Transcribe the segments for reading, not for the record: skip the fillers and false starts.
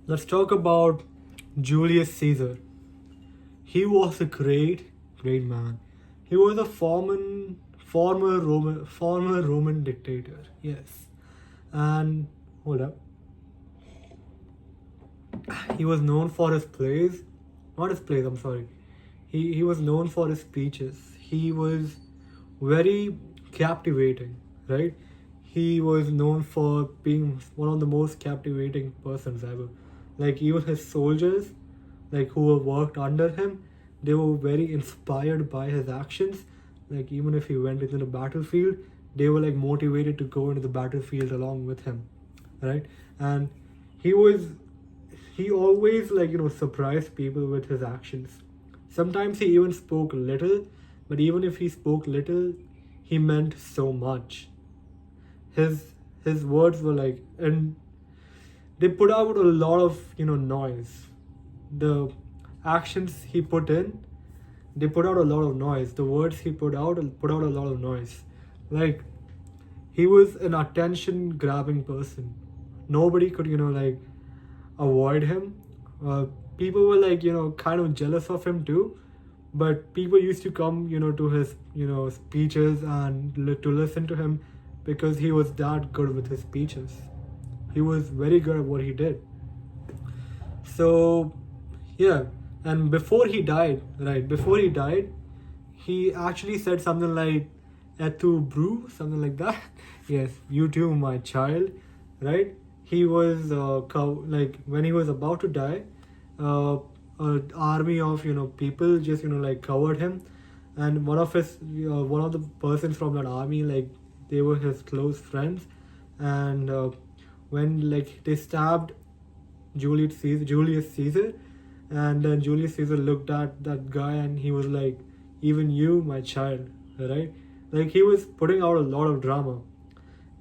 Let's talk about Julius Caesar. He was a great man. He was a former Roman dictator. Yes, and hold up, he was known for his plays, not his plays. I'm sorry. He was known for his speeches. He was very captivating, right? He was known for being one of the most captivating persons ever. Like even his soldiers, like who were worked under him, they were very inspired by his actions. Like even if he went into the battlefield, they were like motivated to go into the battlefield along with him, right? And he was he always surprised people with his actions. Sometimes he even spoke little, but even if he spoke little, he meant so much. His words were like, and they put out a lot of noise. The actions he put in, they put out a lot of noise. The words he put out a lot of noise. Like he was an attention grabbing person. Nobody could avoid him. People were kind of jealous of him too, but people used to come to his speeches and to listen to him because he was that good with his speeches. He was very good at what he did. So yeah, and before he died, he actually said something like "etu brew," something like that. Yes, you too, my child. Right? He was like when he was about to die, an army of people just covered him, and one of the persons from that army, like they were his close friends, and when like they stabbed Julius Caesar, and then Julius Caesar looked at that guy and he was like, "Even you, my child," right? Like he was putting out a lot of drama.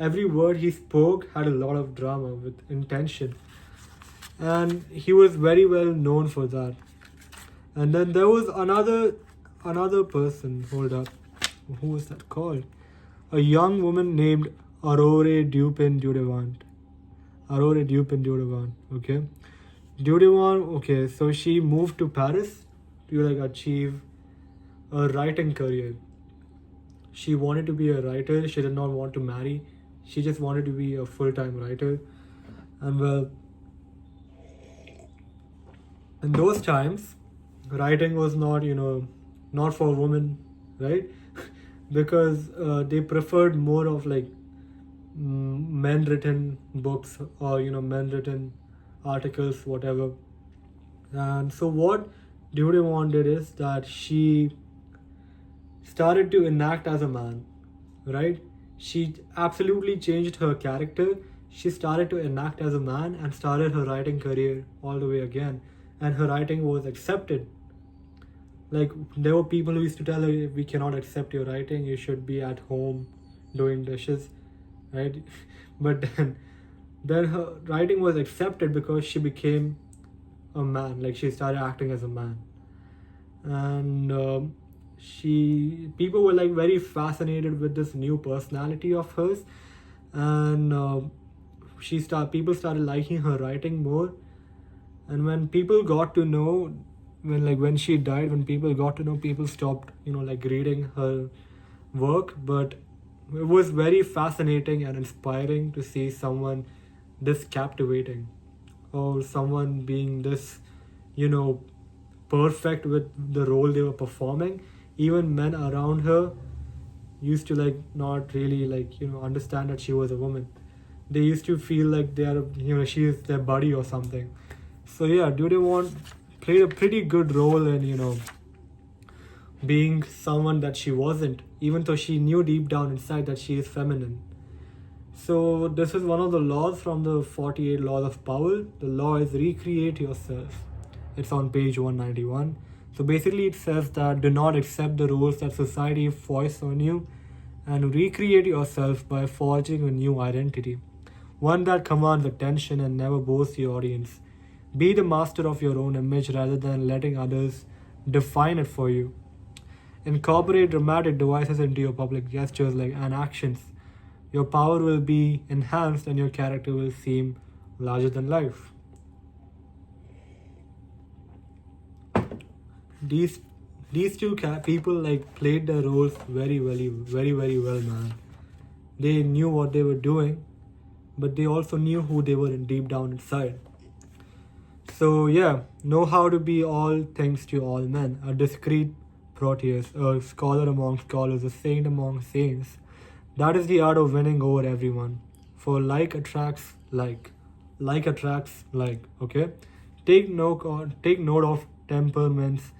Every word he spoke had a lot of drama with intention, and he was very well known for that. And then there was another person. Hold up, who was that called? A young woman named Aurore Dupin Dudevant. Aurore Dupin Dudevant. Okay, Dudevant. Okay, so she moved to Paris to achieve a writing career. She wanted to be a writer. She did not want to marry. She just wanted to be a full-time writer. And well, in those times, writing was not for women, right? Because they preferred more of men written books or men written articles, whatever. And so what Dudevant did is that she started to enact as a man, right? She absolutely changed her character. She started to enact as a man and started her writing career all the way again. And her writing was accepted. Like there were people who used to tell her, "We cannot accept your writing. You should be at home doing dishes," right? But then her writing was accepted because she became a man. Like she started acting as a man, and she people were like very fascinated with this new personality of hers, and people started liking her writing more. And when people got to know, when she died, when people got to know, people stopped reading her work. But it was very fascinating and inspiring to see someone this captivating, or someone being this you know perfect with the role they were performing. Even men around her used to not really understand that she was a woman. They used to feel like they are she is their buddy or something. So yeah, Dudevant played a pretty good role in being someone that she wasn't, even though she knew deep down inside that she is feminine. So this is one of the laws from the 48 laws of power. The law is recreate yourself. It's on page 191. So basically it says that do not accept the rules that society foists on you, and recreate yourself by forging a new identity, one that commands attention and never boasts the audience. Be the master of your own image rather than letting others define it for you. Incorporate dramatic devices into your public gestures and actions. Your power will be enhanced and your character will seem larger than life. these these two people like played their roles very well, man. They knew what they were doing, but they also knew who they were in deep down inside. So yeah, know how to be all things to all men, a discreet Proteus, a scholar among scholars, a saint among saints. That is the art of winning over everyone. For like attracts like. Okay, take note of temperaments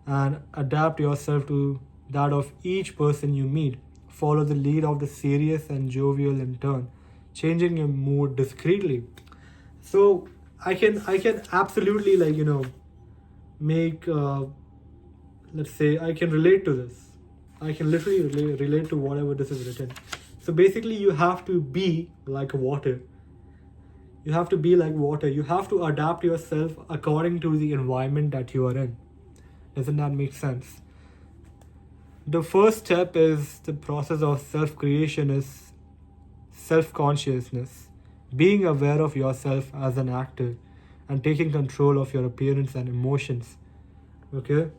and adapt yourself to that of each person you meet. Follow the lead of the serious and jovial in turn, changing your mood discreetly. So I can absolutely make let's say I can relate to this. I can literally relate to whatever this is written. So basically, you have to be like water. You have to be like water. You have to adapt yourself according to the environment that you are in. Doesn't that make sense? The first step is the process of self creation is self consciousness, being aware of yourself as an actor and taking control of your appearance and emotions. Okay?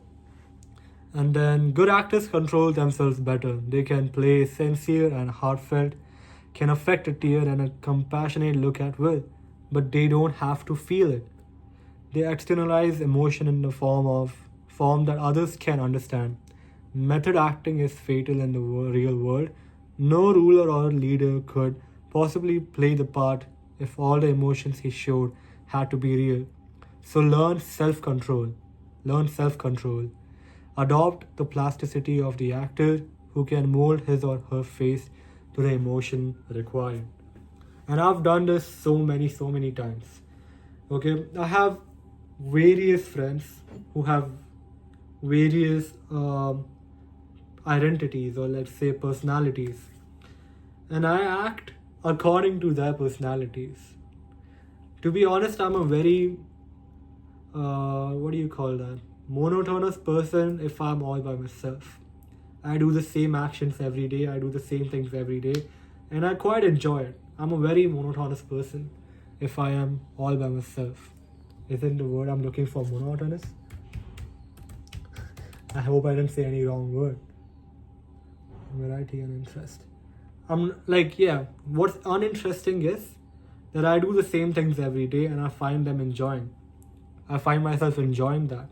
And then good actors control themselves better. They can play sincere and heartfelt, can affect a tear and a compassionate look at will, but they don't have to feel it. They externalize emotion in the form that others can understand. Method acting is fatal in the real world. No ruler or leader could possibly play the part if all the emotions he showed had to be real. So learn self control. Learn self control. Adopt the plasticity of the actor who can mold his or her face to the emotion required. And I've done this so many times. Okay, I have various friends who have various identities, or let's say personalities, and I act according to their personalities. To be honest, I'm a very what do you call that, monotonous person if I'm all by myself. I do the same actions every day, I do the same things every day, and I quite enjoy it. I'm a very monotonous person if I am all by myself. Isn't the word I'm looking for monotonous? I hope I didn't say any wrong word. Variety and interest. I'm like, yeah, what's uninteresting is that I do the same things every day and I find them enjoying. I find myself enjoying that.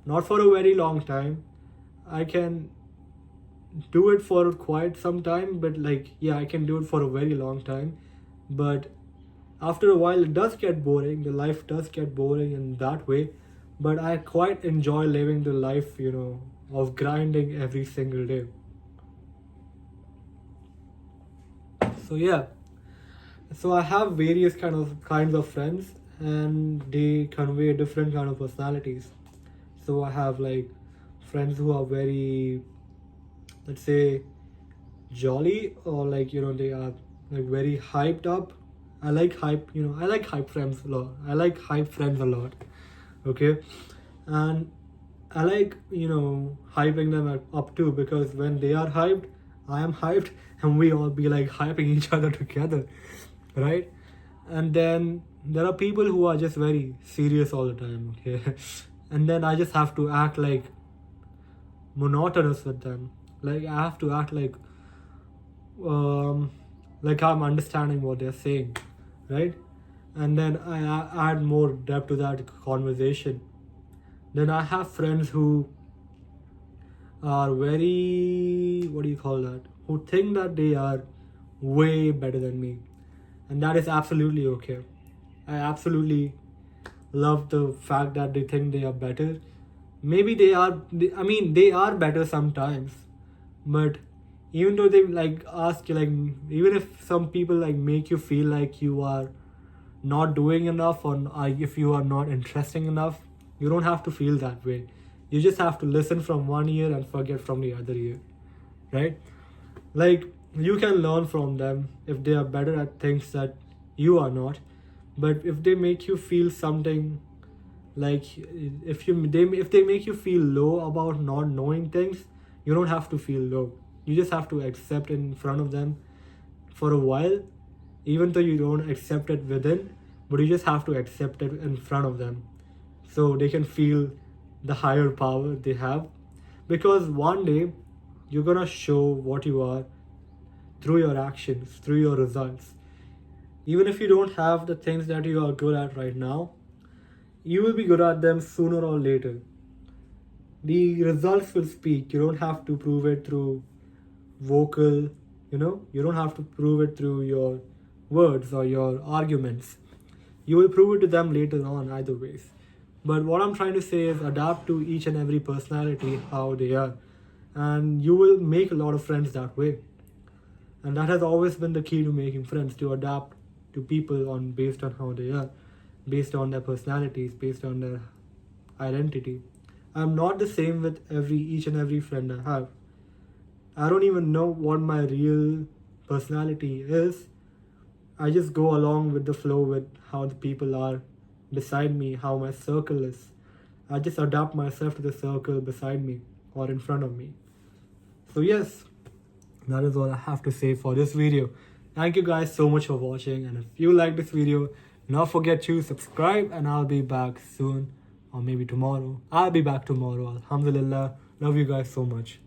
Not for a very long time. I can do it for quite some time, but I can do it for a very long time. But after a while, it does get boring. The life does get boring in that way. But I quite enjoy living the life, of grinding every single day. So yeah. So I have various kinds of friends, and they convey different kind of personalities. So I have friends who are very, let's say, jolly, or they are very hyped up. I like hype friends a lot. I like hype friends a lot. Okay, and I like hyping them up too, because when they are hyped, I am hyped, and we all be hyping each other together, right? And then there are people who are just very serious all the time. Okay, and then I just have to act monotonous with them. I have to act I'm understanding what they're saying, right? And then I add more depth to that conversation. Then I have friends who are very, what do you call that, who think that they are way better than me, and that is absolutely okay. I absolutely love the fact that they think they are better. Maybe they are, they are better sometimes, but even though they ask you, even if some people make you feel like you are not doing enough, or if you are not interesting enough, you don't have to feel that way. You just have to listen from one ear and forget from the other ear, right? You can learn from them if they are better at things that you are not. But if they make you feel something, if they make you feel low about not knowing things, you don't have to feel low. You just have to accept in front of them for a while, even though you don't accept it within, but you just have to accept it in front of them, so they can feel the higher power they have, because one day you're gonna show what you are through your actions, through your results. Even if you don't have the things that you are good at right now, you will be good at them sooner or later. The results will speak. You don't have to prove it through vocal, you don't have to prove it through your words or your arguments. You will prove it to them later on, either ways. But what I'm trying to say is adapt to each and every personality, how they are, and you will make a lot of friends that way. And that has always been the key to making friends, to adapt to people on based on how they are, based on their personalities, based on their identity. I'm not the same with each and every friend I have. I don't even know what my real personality is. I just go along with the flow with how the people are beside me, how my circle is. I just adapt myself to the circle beside me or in front of me. So yes, that is all I have to say for this video. Thank you guys so much for watching, and if you like this video, don't forget to subscribe, and I'll be back soon, or maybe tomorrow. I'll be back tomorrow. Alhamdulillah. Love you guys so much.